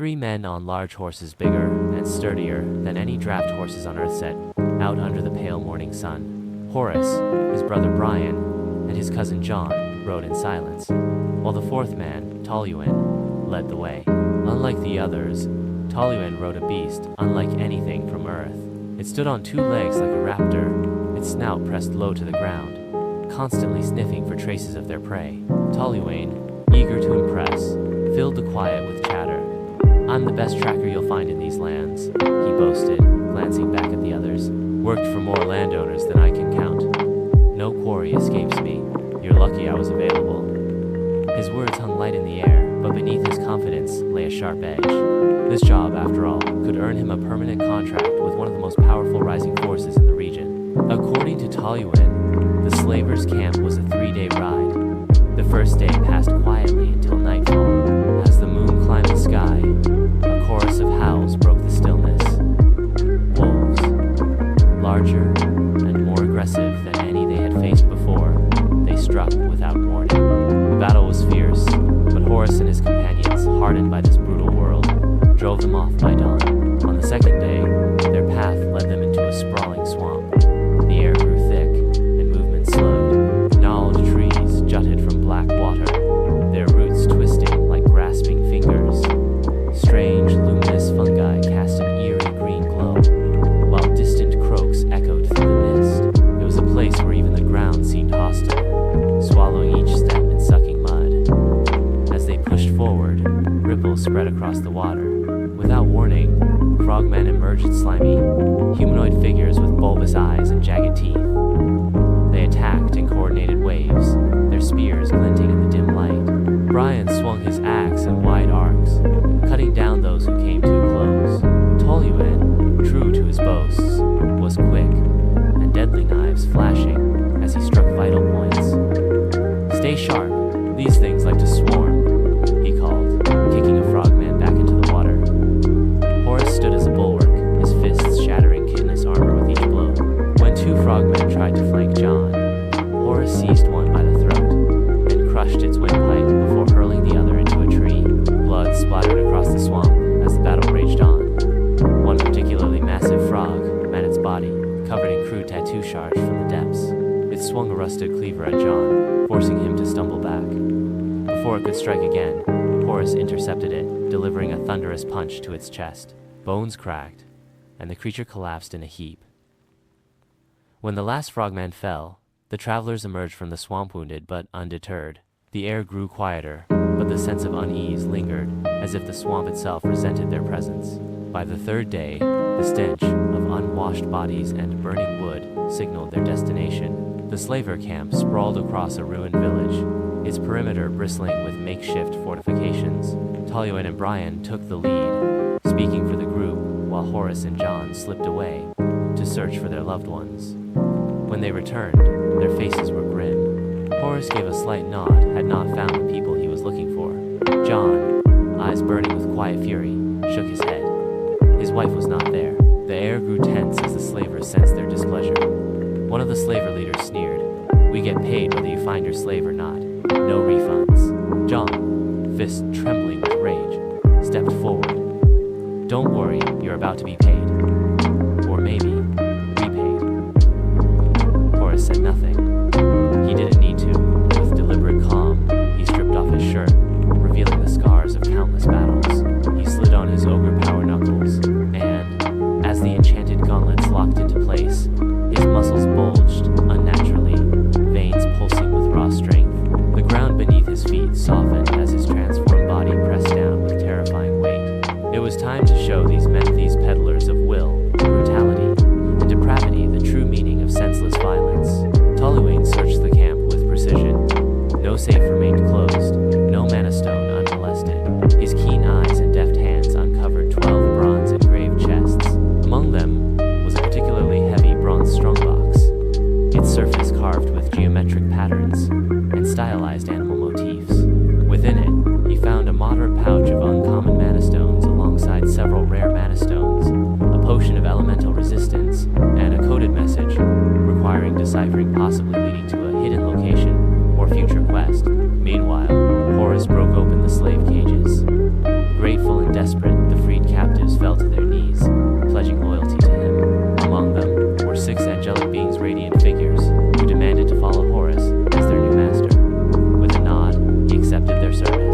Three men on large horses bigger and sturdier than any draft horses on earth set out under the pale morning sun. Horace, his brother Brian, and his cousin John rode in silence, while the fourth man, Toluin, led the way. Unlike the others, Toluin rode a beast unlike anything from earth. It stood on two legs like a raptor, its snout pressed low to the ground, constantly sniffing for traces of their prey. Toluin, eager to impress, filled the quiet with chatter. "I'm the best tracker you'll find in these lands," he boasted, glancing back at the others. "Worked for more landowners than I can count. No quarry escapes me. You're lucky I was available." His words hung light in the air, but beneath his confidence lay a sharp edge. This job, after all, could earn him a permanent contract with one of the most powerful rising forces in the region. According to Toluin, the slavers' camp was a 3-day ride. The first day passed quietly until nightfall. As the moon climbed the sky, a chorus of howls broke the stillness. Wolves, larger and more aggressive than any they had faced before, they struck without warning. The battle was fierce, but Horace and his companions, hardened by this brutal world, drove them off by dawn. On the second day, their path led them into a sprawling swamp. The air grew thick, and movement slowed. Gnarled trees jutted from black water, their roots twisting like grasping fingers. Strange, luminous fungi cast an eerie green glow, while distant croaks echoed through the mist. It was a place where even the ground seemed hostile, swallowing each step and sucking mud. As they pushed forward, ripples spread across the water. Without warning, frogmen emerged slimy, humanoid figures with bulbous eyes and jagged teeth. They attacked in coordinated waves, their spears glinting in the dim light. Brian swung his axe in wide arcs, cutting down those who came too close. Toluin, true to his boasts, was quick, and deadly knives flashing as he struck vital points. "Stay sharp, these things like to swarm," he called, kicking a frogman back into the water. Horace stood as a bulwark, his fists shattering chitinous armor with each blow. When two frogmen tried to flank John, Horace seized one by the throat and crushed its windpipe before hurling the other into a tree. Blood splattered across the swamp as the battle raged on. One particularly massive frog met its body, covered in crude tattoo shards from the depths. It swung a rusted cleaver at John, forcing him to stumble back. Before it could strike again, Horace intercepted it, delivering a thunderous punch to its chest. Bones cracked, and the creature collapsed in a heap. When the last frogman fell, the travelers emerged from the swamp wounded but undeterred. The air grew quieter, but the sense of unease lingered, as if the swamp itself resented their presence. By the third day, the stench of unwashed bodies and burning wood signaled their destination. The slaver camp sprawled across a ruined village, its perimeter bristling with makeshift fortifications. Toluin and Brian took the lead, speaking for the group, while Horace and John slipped away to search for their loved ones. When they returned, their faces were grim. Horace gave a slight nod, had not found the people he was looking for. John, eyes burning with quiet fury, shook his head. His wife was not there. The air grew tense as the slavers sensed their displeasure. One of the slaver leaders sneered, "We get paid whether you find your slave or not. No refunds." John, fists trembling with rage, stepped forward. "Don't worry, you're about to be paid. Or maybe repaid." Horace said nothing. He didn't need to. With deliberate calm, he stripped off his shirt, revealing the scars of countless battles. He slid on his ogre power knuckles, and, as the enchanted gauntlets locked into place, his muscles bulged unnaturally, veins pulsing with raw strength. The ground beneath his feet softened as his transformed body pressed down with terrifying weight. It was time to show these peddlers of will, brutality, and depravity the true meaning of senseless violence. Toluin searched the camp with precision. No safe remained closed, no mana stone unmolested. His keen eyes and deft hands uncovered 12 bronze engraved chests. Among them was a particularly heavy bronze strongbox, its surface carved with geometric patterns and stylized animal motifs. Within it, he found a moderate pouch of uncommon mana stones alongside several rare mana stones, a potion of elemental resistance, and a coded message requiring deciphering, possibly leading to a hidden location or future quest. Meanwhile, Horace broke open the slave cages. Grateful and Desperate, the freed captives fell to their knees, pledging loyalty to him. Among them were 6 angelic beings, radiant figures, who demanded to follow Horace as their new master. With a nod, he accepted their service.